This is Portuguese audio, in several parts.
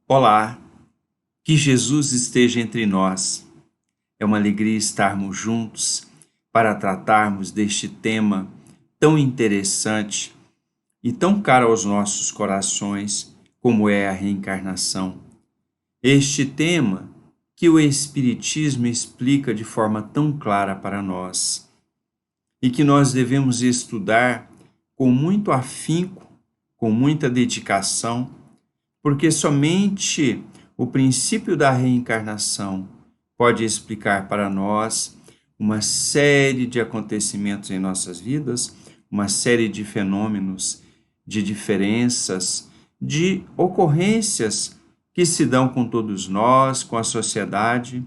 Olá, que Jesus esteja entre nós. É uma alegria estarmos juntos para tratarmos deste tema tão interessante e tão caro aos nossos corações, como é a reencarnação. Este tema que o Espiritismo explica de forma tão clara para nós e que nós devemos estudar com muito afinco, com muita dedicação, porque somente o princípio da reencarnação pode explicar para nós uma série de acontecimentos em nossas vidas, uma série de fenômenos, de diferenças, de ocorrências que se dão com todos nós, com a sociedade,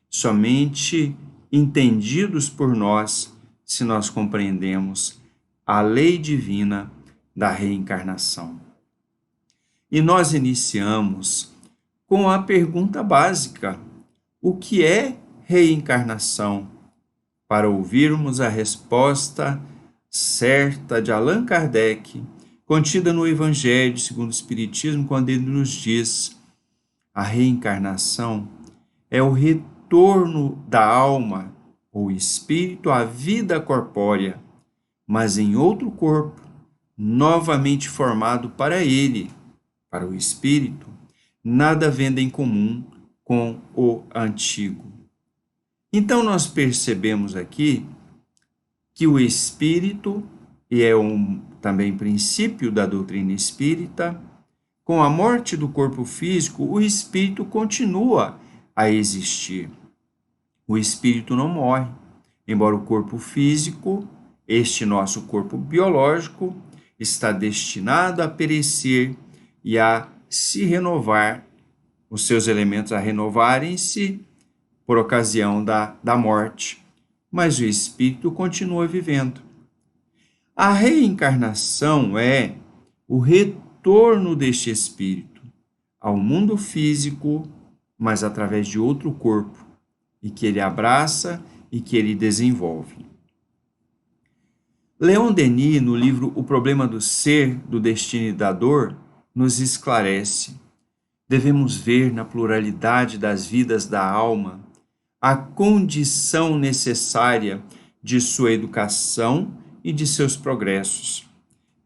somente entendidos por nós se nós compreendemos a lei divina da reencarnação. E nós iniciamos com a pergunta básica: o que é reencarnação? Para ouvirmos a resposta certa de Allan Kardec, contida no Evangelho segundo o Espiritismo, quando ele nos diz: a reencarnação é o retorno da alma ou espírito à vida corpórea, mas em outro corpo, novamente formado para ele. Para o espírito, nada havendo em comum com o antigo. Então, nós percebemos aqui que o espírito, e é também princípio da doutrina espírita, com a morte do corpo físico, o espírito continua a existir. O espírito não morre, embora o corpo físico, este nosso corpo biológico, está destinado a perecer e a se renovar, os seus elementos a renovarem-se por ocasião da morte, mas o espírito continua vivendo. A reencarnação é o retorno deste espírito ao mundo físico, mas através de outro corpo, e que ele abraça e que ele desenvolve. Leon Denis, no livro O Problema do Ser, do Destino e da Dor, nos esclarece. Devemos ver na pluralidade das vidas da alma a condição necessária de sua educação e de seus progressos.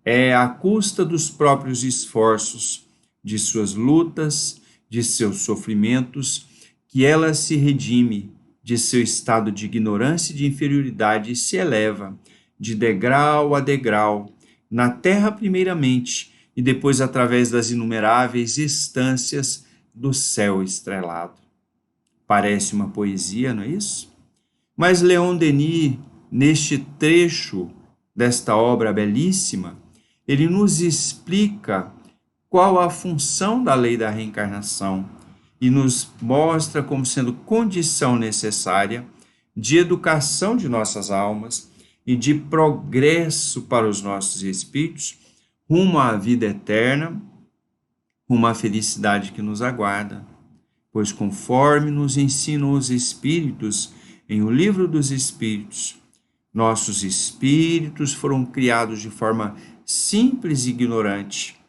É à custa dos próprios esforços, de suas lutas, de seus sofrimentos, que ela se redime de seu estado de ignorância e de inferioridade e se eleva, de degrau a degrau, na terra primeiramente, e depois através das inumeráveis estâncias do céu estrelado. Parece uma poesia, não é isso? Mas Leon Denis, neste trecho desta obra belíssima, ele nos explica qual a função da lei da reencarnação e nos mostra como sendo condição necessária de educação de nossas almas e de progresso para os nossos espíritos, rumo à vida eterna, rumo à felicidade que nos aguarda. Pois conforme nos ensinam os Espíritos em O Livro dos Espíritos, nossos espíritos foram criados de forma simples e ignorante,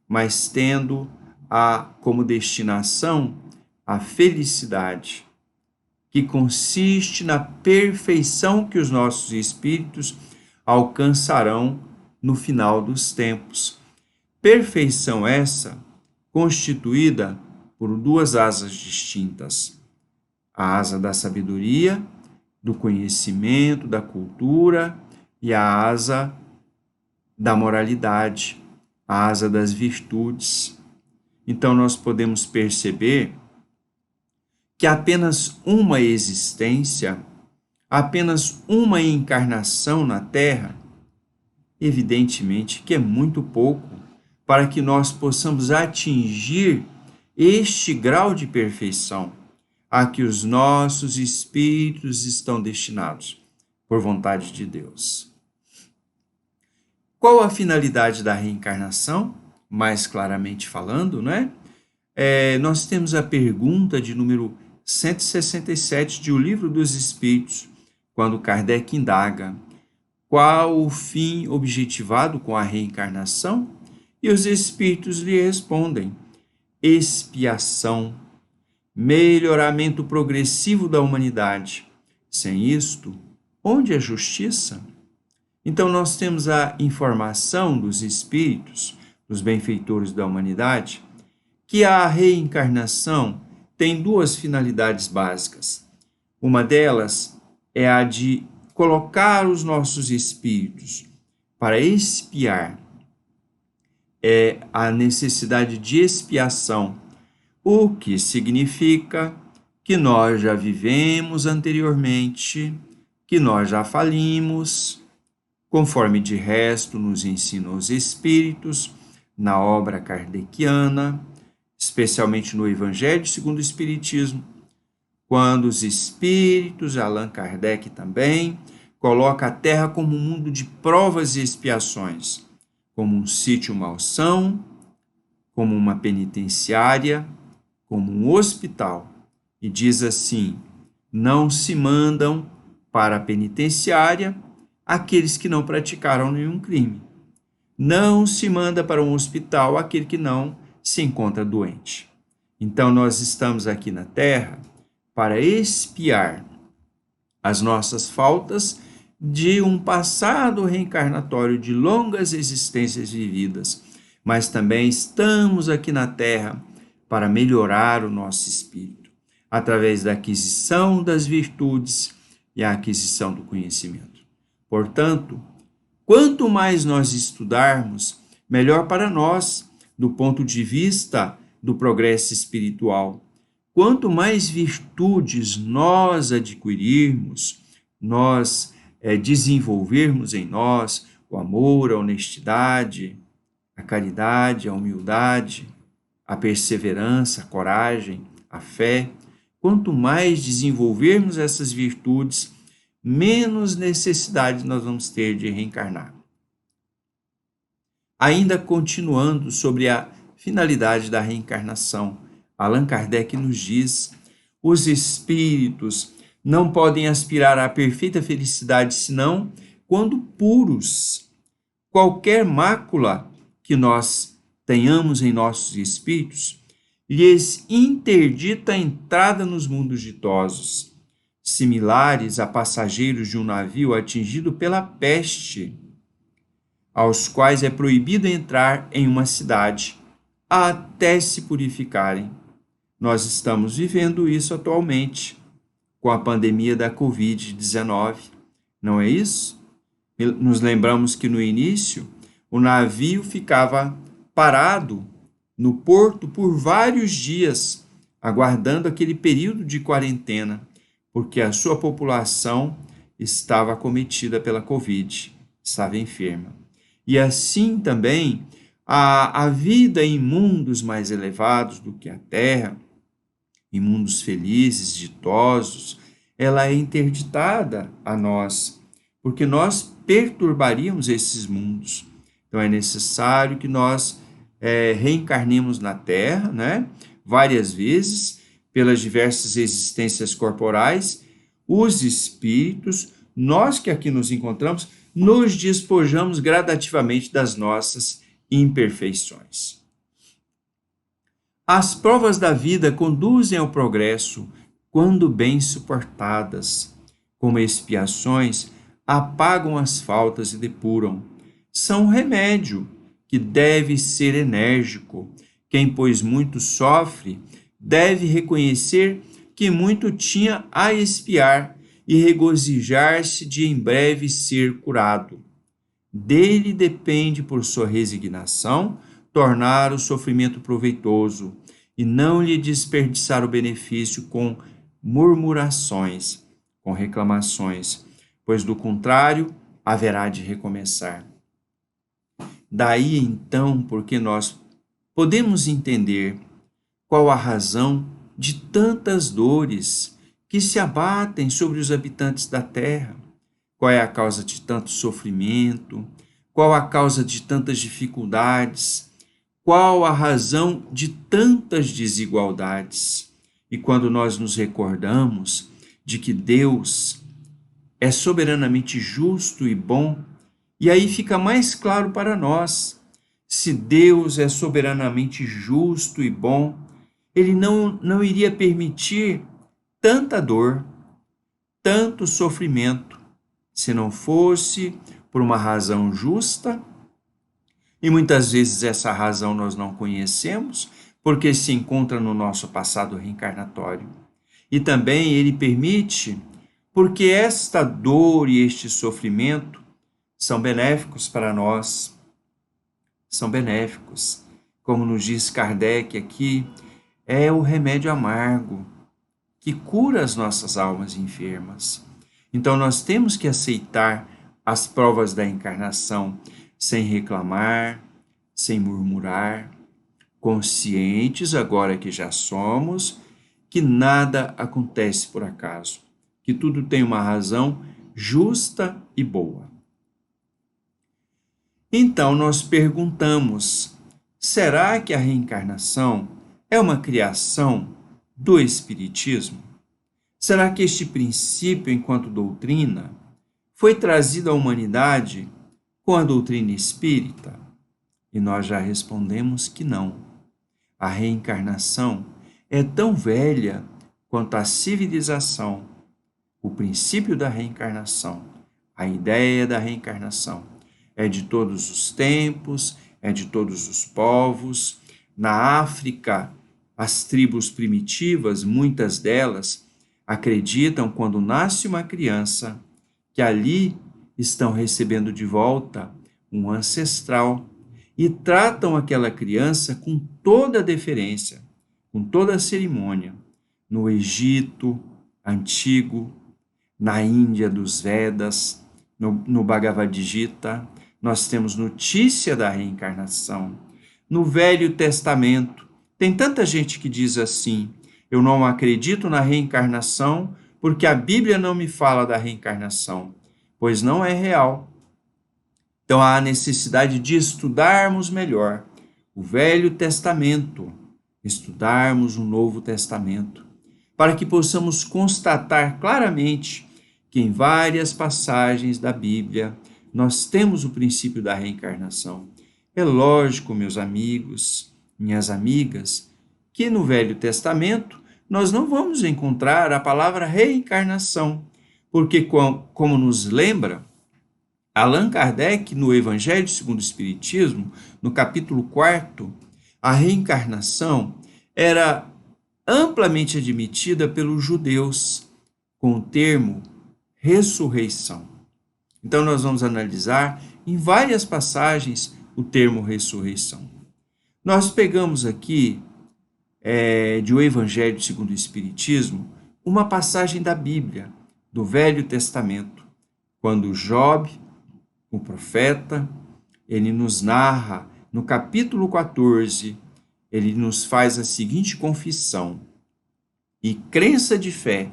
mas tendo como destinação a felicidade, que consiste na perfeição que os nossos espíritos alcançarão no final dos tempos. Perfeição essa constituída por duas asas distintas: a asa da sabedoria, do conhecimento, da cultura, e a asa da moralidade, a asa das virtudes. Então nós podemos perceber que apenas uma existência, apenas uma encarnação na Terra, evidentemente que é muito pouco para que nós possamos atingir este grau de perfeição a que os nossos espíritos estão destinados, por vontade de Deus. Qual a finalidade da reencarnação? Mais claramente falando, não é? Nós temos a pergunta de número 167 de O Livro dos Espíritos, quando Kardec indaga: qual o fim objetivado com a reencarnação? E os espíritos lhe respondem: expiação, melhoramento progressivo da humanidade. Sem isto, onde é justiça? Então nós temos a informação dos espíritos, dos benfeitores da humanidade, que a reencarnação tem duas finalidades básicas. Uma delas é a de colocar os nossos espíritos para expiar, a necessidade de expiação, o que significa que nós já vivemos anteriormente, que nós já falimos, conforme de resto nos ensinam os espíritos, na obra kardeciana, especialmente no Evangelho segundo o Espiritismo, quando os espíritos, Allan Kardec também, coloca a Terra como um mundo de provas e expiações, como um sítio malsão, como uma penitenciária, como um hospital. E diz assim: não se mandam para a penitenciária aqueles que não praticaram nenhum crime. Não se manda para um hospital aquele que não se encontra doente. Então nós estamos aqui na Terra para expiar as nossas faltas de um passado reencarnatório de longas existências vividas, mas também estamos aqui na Terra para melhorar o nosso espírito, através da aquisição das virtudes e a aquisição do conhecimento. Portanto, quanto mais nós estudarmos, melhor para nós, do ponto de vista do progresso espiritual. Quanto mais virtudes nós adquirirmos, nós desenvolvermos em nós o amor, a honestidade, a caridade, a humildade, a perseverança, a coragem, a fé, quanto mais desenvolvermos essas virtudes, menos necessidade nós vamos ter de reencarnar. Ainda continuando sobre a finalidade da reencarnação, Allan Kardec nos diz: os espíritos não podem aspirar à perfeita felicidade senão quando puros. Qualquer mácula que nós tenhamos em nossos espíritos lhes interdita a entrada nos mundos ditosos, similares a passageiros de um navio atingido pela peste, aos quais é proibido entrar em uma cidade até se purificarem. Nós estamos vivendo isso atualmente com a pandemia da Covid-19, não é isso? Nos lembramos que no início o navio ficava parado no porto por vários dias, aguardando aquele período de quarentena, porque a sua população estava acometida pela Covid, estava enferma. E assim também a vida em mundos mais elevados do que a Terra, em mundos felizes, ditosos, ela é interditada a nós, porque nós perturbaríamos esses mundos. Então é necessário que nós reencarnemos na Terra, né, várias vezes, pelas diversas existências corporais. Os espíritos, nós que aqui nos encontramos, nos despojamos gradativamente das nossas imperfeições. As provas da vida conduzem ao progresso quando bem suportadas. Como expiações, apagam as faltas e depuram. São remédio que deve ser enérgico. Quem, pois, muito sofre, deve reconhecer que muito tinha a expiar e regozijar-se de em breve ser curado. Dele depende, por sua resignação, tornar o sofrimento proveitoso e não lhe desperdiçar o benefício com murmurações, com reclamações, pois do contrário haverá de recomeçar. Daí então, porque nós podemos entender qual a razão de tantas dores que se abatem sobre os habitantes da terra, qual é a causa de tanto sofrimento, qual a causa de tantas dificuldades, qual a razão de tantas desigualdades. E quando nós nos recordamos de que Deus é soberanamente justo e bom, e aí fica mais claro para nós, Se Deus é soberanamente justo e bom, ele não iria permitir tanta dor, tanto sofrimento, se não fosse por uma razão justa. E muitas vezes essa razão nós não conhecemos, porque se encontra no nosso passado reencarnatório. E também ele permite, porque esta dor e este sofrimento são benéficos para nós, são benéficos. Como nos diz Kardec aqui, é o remédio amargo que cura as nossas almas enfermas. Então nós temos que aceitar as provas da encarnação sem reclamar, sem murmurar, conscientes agora que já somos, que nada acontece por acaso, que tudo tem uma razão justa e boa. Então nós perguntamos: será que a reencarnação é uma criação do Espiritismo? Será que este princípio, enquanto doutrina, foi trazido à humanidade com a doutrina espírita? E nós já respondemos que não. A reencarnação é tão velha quanto a civilização, o princípio da reencarnação, a ideia da reencarnação. É de todos os tempos, é de todos os povos. Na África, as tribos primitivas, muitas delas, acreditam, quando nasce uma criança, que ali estão recebendo de volta um ancestral e tratam aquela criança com toda a deferência, com toda a cerimônia. No Egito antigo, na Índia dos Vedas, no Bhagavad Gita, nós temos notícia da reencarnação. No Velho Testamento, tem tanta gente que diz assim: eu não acredito na reencarnação porque a Bíblia não me fala da reencarnação, pois não é real. Então há a necessidade de estudarmos melhor o Velho Testamento, estudarmos o Novo Testamento, para que possamos constatar claramente que em várias passagens da Bíblia nós temos o princípio da reencarnação. É lógico, meus amigos, minhas amigas, que no Velho Testamento nós não vamos encontrar a palavra reencarnação, porque, como nos lembra Allan Kardec, no Evangelho segundo o Espiritismo, no capítulo 4, a reencarnação era amplamente admitida pelos judeus com o termo ressurreição. Então nós vamos analisar em várias passagens o termo ressurreição. Nós pegamos aqui de O Evangelho segundo o Espiritismo uma passagem da Bíblia, do Velho Testamento, quando Job, o profeta, ele nos narra, no capítulo 14, ele nos faz a seguinte confissão e crença de fé: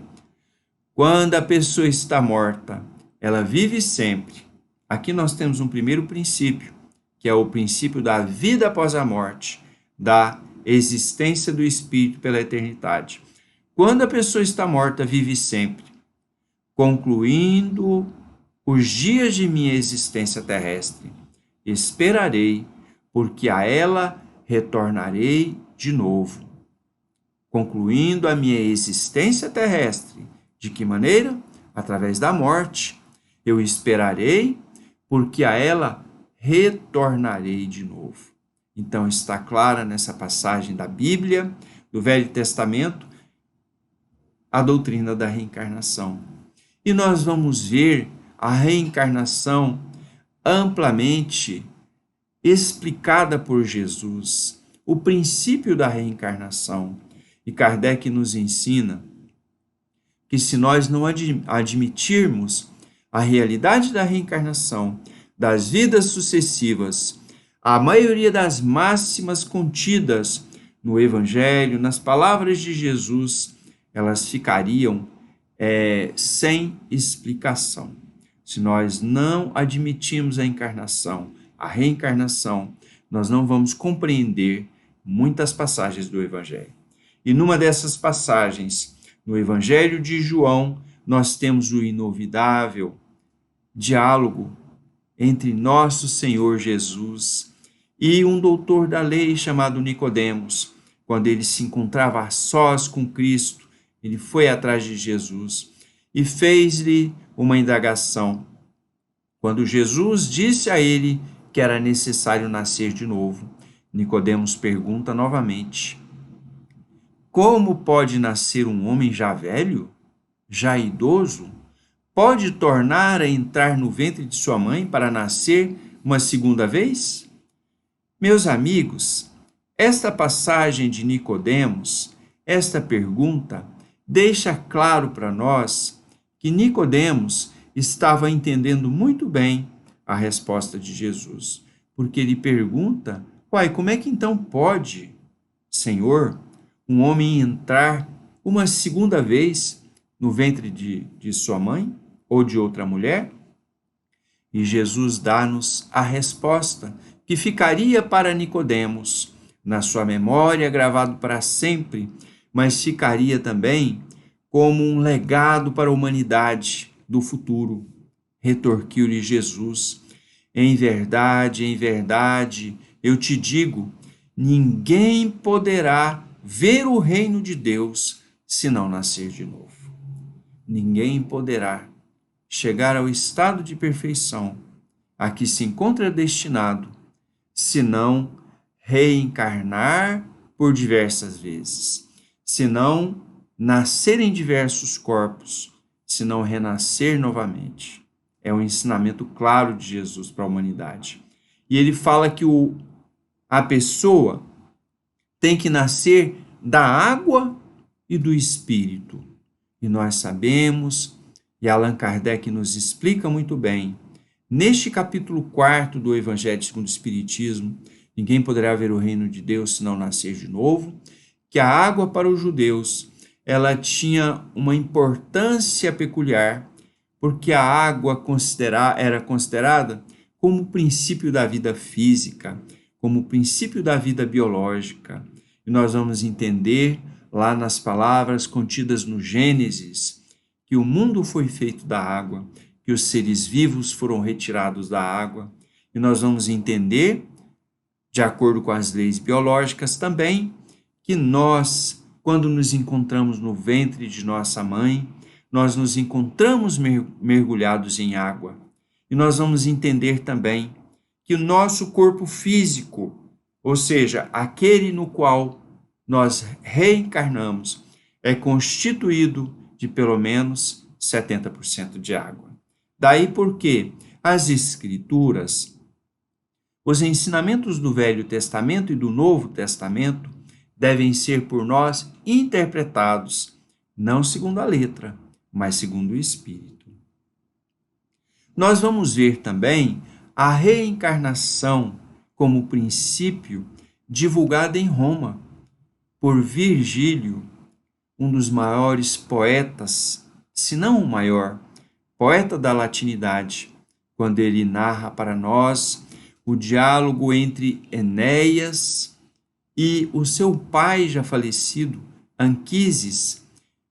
quando a pessoa está morta, ela vive sempre. Aqui nós temos um primeiro princípio, que é o princípio da vida após a morte, da existência do espírito pela eternidade. Quando a pessoa está morta, vive sempre, concluindo os dias de minha existência terrestre. Esperarei, porque a ela retornarei de novo. Concluindo a minha existência terrestre. De que maneira? Através da morte. Eu esperarei, porque a ela retornarei de novo. Então está clara nessa passagem da Bíblia, do Velho Testamento, a doutrina da reencarnação. E nós vamos ver a reencarnação amplamente explicada por Jesus, o princípio da reencarnação. E Kardec nos ensina que, se nós não admitirmos a realidade da reencarnação, das vidas sucessivas, a maioria das máximas contidas no Evangelho, nas palavras de Jesus, elas ficariam sem explicação. Se nós não admitirmos a encarnação, a reencarnação, nós não vamos compreender muitas passagens do Evangelho. E numa dessas passagens, no Evangelho de João, nós temos o inovidável diálogo entre nosso Senhor Jesus e um doutor da lei chamado Nicodemos. Quando ele se encontrava a sós com Cristo, ele foi atrás de Jesus e fez-lhe uma indagação. Quando Jesus disse a ele que era necessário nascer de novo, Nicodemos pergunta novamente: como pode nascer um homem já velho, já idoso? Pode tornar a entrar no ventre de sua mãe para nascer uma segunda vez? Meus amigos, esta passagem de Nicodemos, esta pergunta, deixa claro para nós que Nicodemos estava entendendo muito bem a resposta de Jesus, porque ele pergunta: uai, como é que então pode, Senhor, um homem entrar uma segunda vez no ventre de sua mãe ou de outra mulher? E Jesus dá-nos a resposta que ficaria para Nicodemos na sua memória, gravado para sempre, mas ficaria também como um legado para a humanidade do futuro. Retorquiu-lhe Jesus: em verdade, eu te digo, ninguém poderá ver o reino de Deus se não nascer de novo. Ninguém poderá chegar ao estado de perfeição a que se encontra destinado, se não reencarnar por diversas vezes, se não nascer em diversos corpos, se não renascer novamente. É um ensinamento claro de Jesus para a humanidade. E ele fala que a pessoa tem que nascer da água e do Espírito. E nós sabemos, e Allan Kardec nos explica muito bem, neste capítulo 4 do Evangelho segundo o Espiritismo, ninguém poderá ver o reino de Deus se não nascer de novo, que a água para os judeus, ela tinha uma importância peculiar, porque a água era considerada como o princípio da vida física, como o princípio da vida biológica. E nós vamos entender lá nas palavras contidas no Gênesis, que o mundo foi feito da água, que os seres vivos foram retirados da água. E nós vamos entender, de acordo com as leis biológicas também, que nós, quando nos encontramos no ventre de nossa mãe, nós nos encontramos mergulhados em água. E nós vamos entender também que o nosso corpo físico, ou seja, aquele no qual nós reencarnamos, é constituído de pelo menos 70% de água. Daí porque as Escrituras, os ensinamentos do Velho Testamento e do Novo Testamento devem ser por nós interpretados, não segundo a letra, mas segundo o Espírito. Nós vamos ver também a reencarnação como princípio divulgado em Roma por Virgílio, um dos maiores poetas, se não o maior, poeta da latinidade, quando ele narra para nós o diálogo entre Enéas e o seu pai já falecido, Anquises,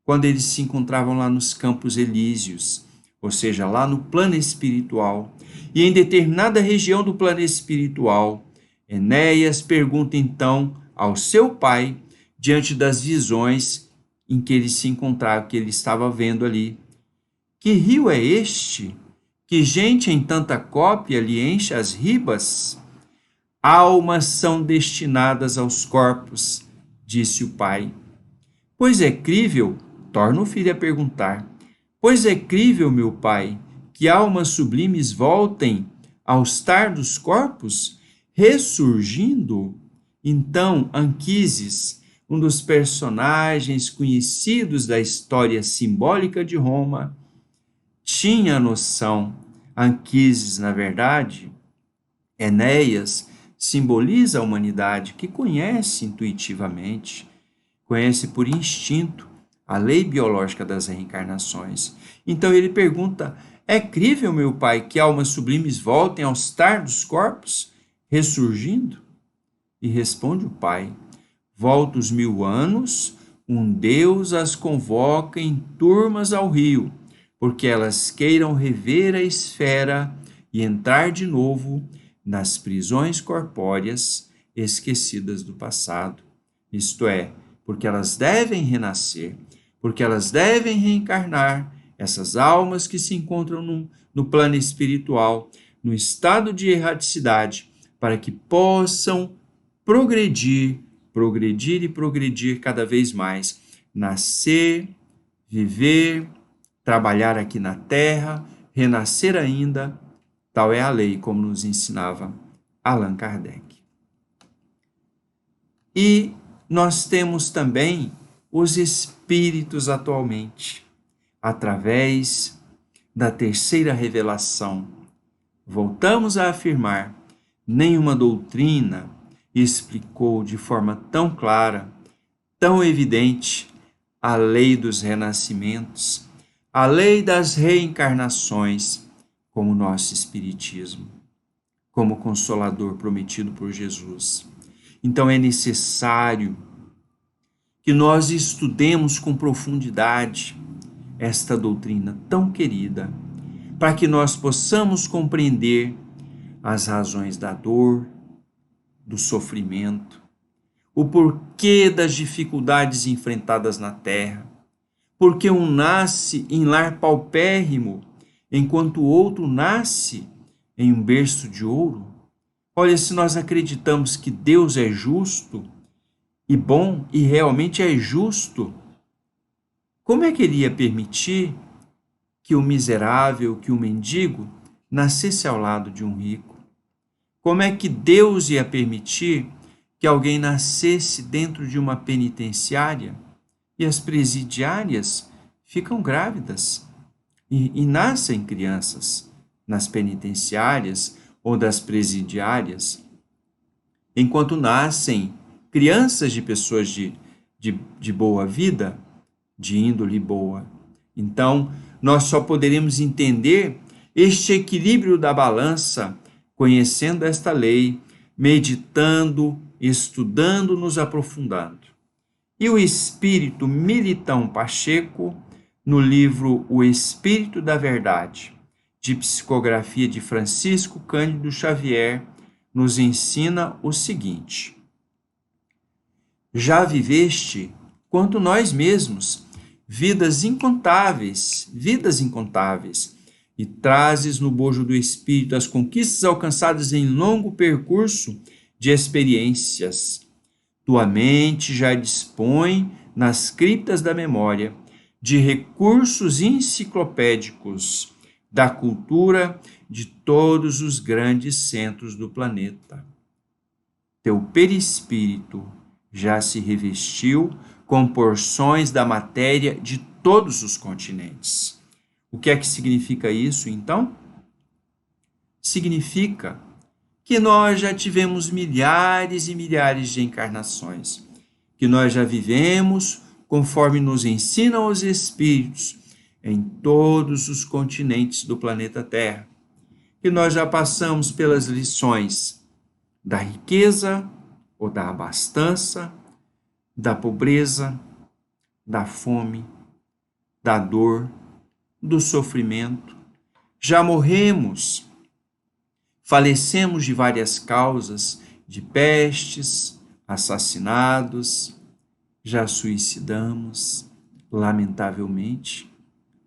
quando eles se encontravam lá nos Campos Elíseos, ou seja, lá no plano espiritual. E em determinada região do plano espiritual, Enéas pergunta então ao seu pai, diante das visões em que ele se encontrava, que ele estava vendo ali: que rio é este? Que gente em tanta cópia lhe enche as ribas? Almas são destinadas aos corpos, disse o pai. Pois é crível, torna o filho a perguntar, pois é crível, meu pai, que almas sublimes voltem aos tardos corpos, ressurgindo? Então, Anquises, um dos personagens conhecidos da história simbólica de Roma, tinha noção. Anquises, na verdade, Enéas, simboliza a humanidade que conhece intuitivamente, conhece por instinto a lei biológica das reencarnações. Então ele pergunta: é crível, meu pai, que almas sublimes voltem aos tardos corpos, ressurgindo? E responde o pai: volta os 1000 anos, um Deus as convoca em turmas ao rio, porque elas queiram rever a esfera e entrar de novo nas prisões corpóreas esquecidas do passado. Isto é, porque elas devem renascer, porque elas devem reencarnar, essas almas que se encontram no plano espiritual, no estado de erraticidade, para que possam progredir e progredir cada vez mais, nascer, viver, trabalhar aqui na terra, renascer ainda. Tal é a lei, como nos ensinava Allan Kardec. E nós temos também os espíritos atualmente, através da terceira revelação. Voltamos a afirmar, nenhuma doutrina explicou de forma tão clara, tão evidente, a lei dos renascimentos, a lei das reencarnações, como o nosso Espiritismo, como Consolador prometido por Jesus. Então é necessário que nós estudemos com profundidade esta doutrina tão querida, para que nós possamos compreender as razões da dor, do sofrimento, o porquê das dificuldades enfrentadas na terra, porque um nasce em lar paupérrimo, enquanto o outro nasce em um berço de ouro. Olha, se nós acreditamos que Deus é justo e bom, e realmente é justo, como é que ele ia permitir que o miserável, que o mendigo, nascesse ao lado de um rico? Como é que Deus ia permitir que alguém nascesse dentro de uma penitenciária e as presidiárias ficam grávidas e nascem crianças nas penitenciárias ou das presidiárias, enquanto nascem crianças de pessoas de boa vida, de índole boa. Então, nós só poderemos entender este equilíbrio da balança conhecendo esta lei, meditando, estudando, nos aprofundando. E o espírito Militão Pacheco, no livro O Espírito da Verdade, de psicografia de Francisco Cândido Xavier, nos ensina o seguinte: já viveste, quanto nós mesmos, vidas incontáveis, e trazes no bojo do espírito as conquistas alcançadas em longo percurso de experiências. Tua mente já dispõe, nas criptas da memória, de recursos enciclopédicos da cultura de todos os grandes centros do planeta. Teu perispírito já se revestiu com porções da matéria de todos os continentes. O que é que significa isso, então? Significa que nós já tivemos milhares e milhares de encarnações, que nós já vivemos, conforme nos ensinam os Espíritos, em todos os continentes do planeta Terra, que nós já passamos pelas lições da riqueza ou da abastança, da pobreza, da fome, da dor, do sofrimento. Já morremos, falecemos de várias causas, de pestes, assassinados, já suicidamos, lamentavelmente,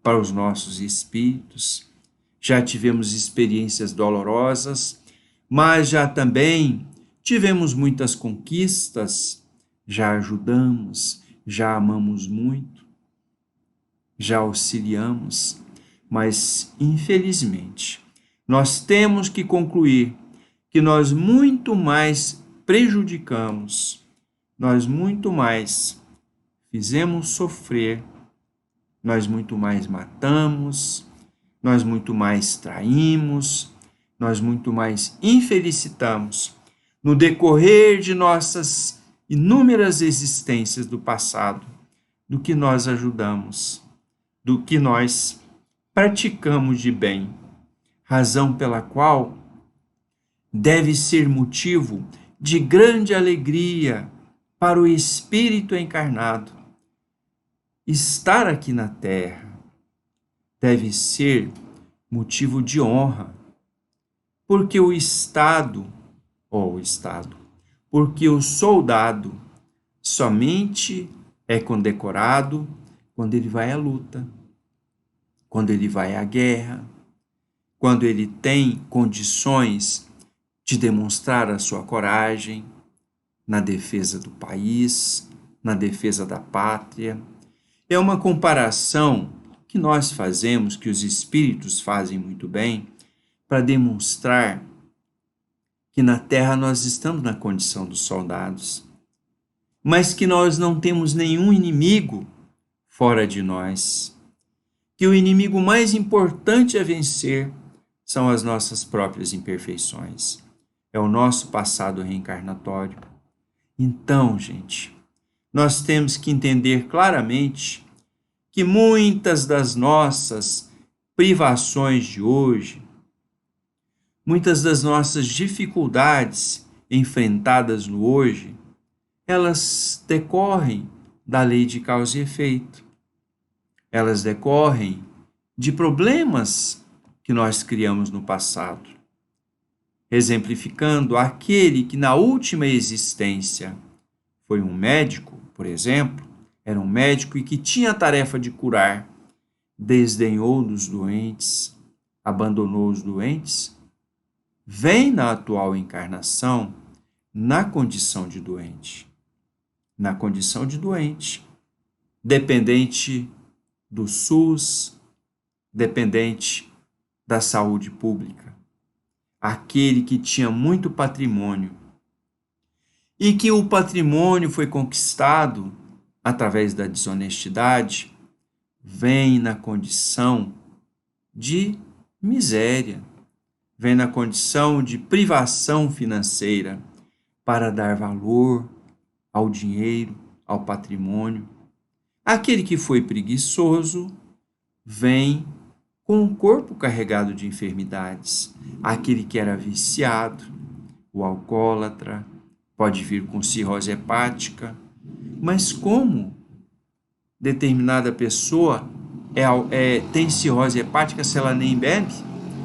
para os nossos espíritos, já tivemos experiências dolorosas, mas já também tivemos muitas conquistas, já ajudamos, já amamos muito, já auxiliamos, mas, infelizmente, nós temos que concluir que nós muito mais prejudicamos, nós muito mais fizemos sofrer, nós muito mais matamos, nós muito mais traímos, nós muito mais infelicitamos no decorrer de nossas inúmeras existências do passado, do que nós ajudamos, do que nós praticamos de bem, razão pela qual deve ser motivo de grande alegria para o espírito encarnado. Estar aqui na Terra deve ser motivo de honra, porque o Estado, porque o soldado somente é condecorado quando ele vai à luta, quando ele vai à guerra, quando ele tem condições de demonstrar a sua coragem na defesa do país, na defesa da pátria. É uma comparação que nós fazemos, que os espíritos fazem muito bem, para demonstrar que na Terra nós estamos na condição dos soldados, mas que nós não temos nenhum inimigo fora de nós, que o inimigo mais importante a vencer são as nossas próprias imperfeições, é o nosso passado reencarnatório. Então, gente, nós temos que entender claramente que muitas das nossas privações de hoje, muitas das nossas dificuldades enfrentadas no hoje, elas decorrem da lei de causa e efeito. Elas decorrem de problemas que nós criamos no passado. Exemplificando, aquele que na última existência foi um médico, por exemplo, era um médico e que tinha a tarefa de curar, desdenhou dos doentes, abandonou os doentes, vem na atual encarnação na condição de doente. Na condição de doente, dependente do SUS, dependente da saúde pública. Aquele que tinha muito patrimônio e que o patrimônio foi conquistado através da desonestidade, vem na condição de miséria, vem na condição de privação financeira para dar valor ao dinheiro, ao patrimônio. Aquele que foi preguiçoso vem com o corpo carregado de enfermidades. Aquele que era viciado, o alcoólatra, pode vir com cirrose hepática. Mas como determinada pessoa tem cirrose hepática se ela nem bebe?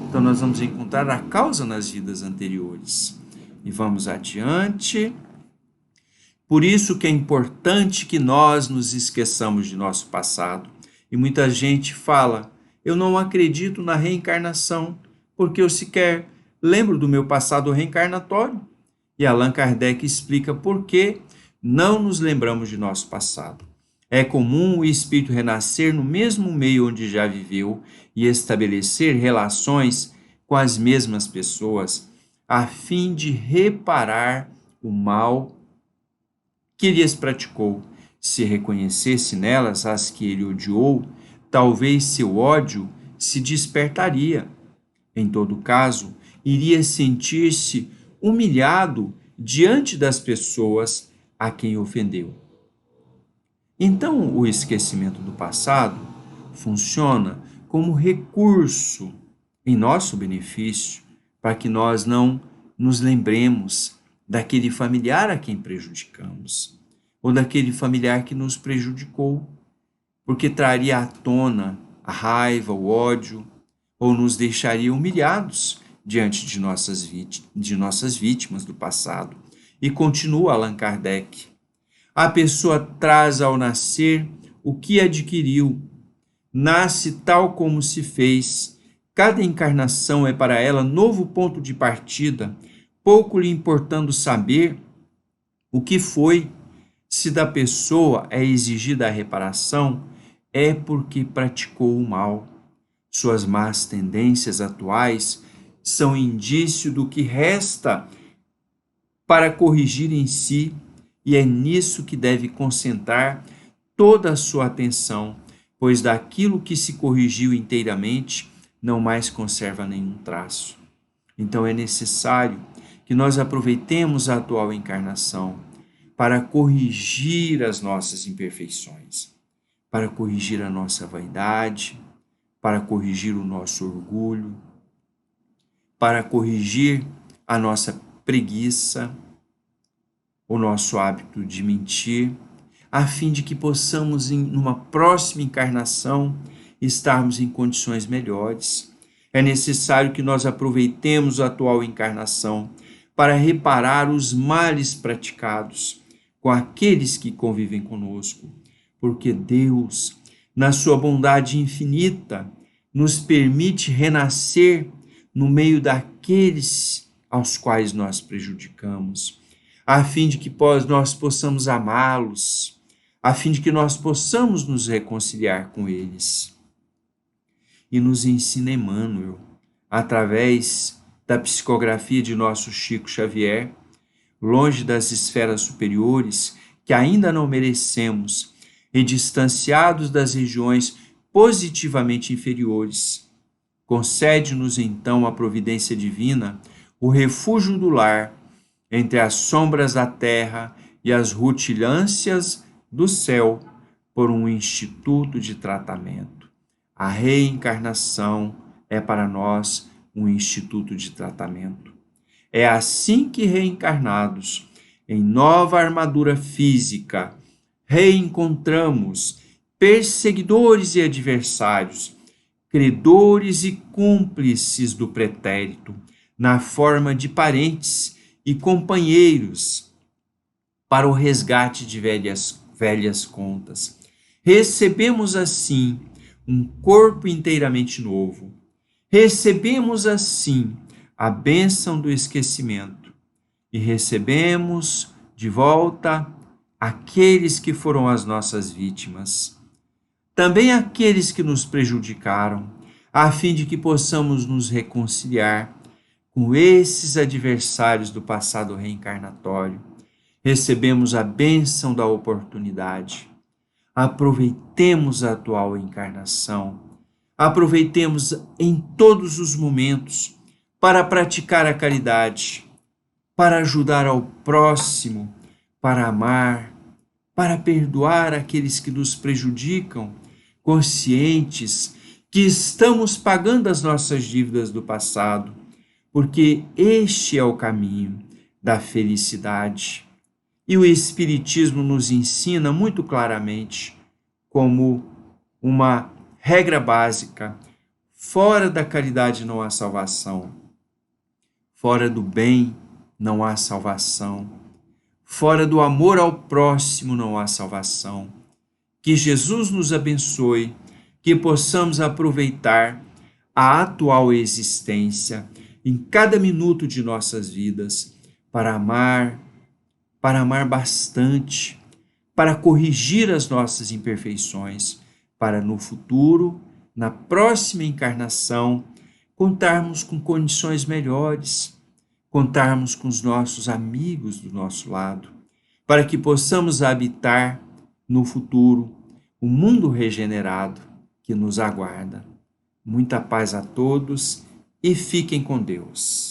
Então nós vamos encontrar a causa nas vidas anteriores. E vamos adiante. Por isso que é importante que nós nos esqueçamos de nosso passado. E muita gente fala, eu não acredito na reencarnação, porque eu sequer lembro do meu passado reencarnatório. E Allan Kardec explica por que não nos lembramos de nosso passado. É comum o espírito renascer no mesmo meio onde já viveu e estabelecer relações com as mesmas pessoas, a fim de reparar o mal que lhes praticou. Se reconhecesse nelas as que ele odiou, talvez seu ódio se despertaria. Em todo caso, iria sentir-se humilhado diante das pessoas a quem ofendeu. Então, o esquecimento do passado funciona como recurso em nosso benefício para que nós não nos lembremos daquele familiar a quem prejudicamos ou daquele familiar que nos prejudicou, porque traria à tona a raiva, o ódio, ou nos deixaria humilhados diante de nossas vítimas do passado. E continua Allan Kardec. A pessoa traz ao nascer o que adquiriu, nasce tal como se fez. Cada encarnação é para ela novo ponto de partida, pouco lhe importando saber o que foi. Se da pessoa é exigida a reparação, é porque praticou o mal. Suas más tendências atuais são indício do que resta para corrigir em si, e é nisso que deve concentrar toda a sua atenção, pois daquilo que se corrigiu inteiramente não mais conserva nenhum traço. Então é necessário que nós aproveitemos a atual encarnação para corrigir as nossas imperfeições, para corrigir a nossa vaidade, para corrigir o nosso orgulho, para corrigir a nossa preguiça, o nosso hábito de mentir, a fim de que possamos, numa próxima encarnação, estarmos em condições melhores. É necessário que nós aproveitemos a atual encarnação para reparar os males praticados com aqueles que convivem conosco, porque Deus, na sua bondade infinita, nos permite renascer no meio daqueles aos quais nós prejudicamos, a fim de que nós possamos amá-los, a fim de que nós possamos nos reconciliar com eles. E nos ensina Emmanuel, através da psicografia de nosso Chico Xavier, longe das esferas superiores que ainda não merecemos e distanciados das regiões positivamente inferiores. Concede-nos então a providência divina, o refúgio do lar, entre as sombras da terra e as rutilâncias do céu, por um instituto de tratamento. A reencarnação é para nós um instituto de tratamento. É assim que, reencarnados em nova armadura física, reencontramos perseguidores e adversários, credores e cúmplices do pretérito, na forma de parentes e companheiros, para o resgate de velhas contas. Recebemos assim um corpo inteiramente novo. Recebemos assim a bênção do esquecimento e recebemos de volta aqueles que foram as nossas vítimas, também aqueles que nos prejudicaram, a fim de que possamos nos reconciliar com esses adversários do passado reencarnatório. Recebemos a bênção da oportunidade. Aproveitemos a atual encarnação. Aproveitemos em todos os momentos para praticar a caridade, para ajudar ao próximo, para amar, para perdoar aqueles que nos prejudicam, conscientes que estamos pagando as nossas dívidas do passado, porque este é o caminho da felicidade. E o Espiritismo nos ensina muito claramente, como uma regra básica: fora da caridade não há salvação, fora do bem não há salvação, fora do amor ao próximo não há salvação. Que Jesus nos abençoe, que possamos aproveitar a atual existência em cada minuto de nossas vidas para amar bastante, para corrigir as nossas imperfeições, para no futuro, na próxima encarnação, contarmos com condições melhores, contarmos com os nossos amigos do nosso lado, para que possamos habitar no futuro o mundo regenerado que nos aguarda. Muita paz a todos e fiquem com Deus.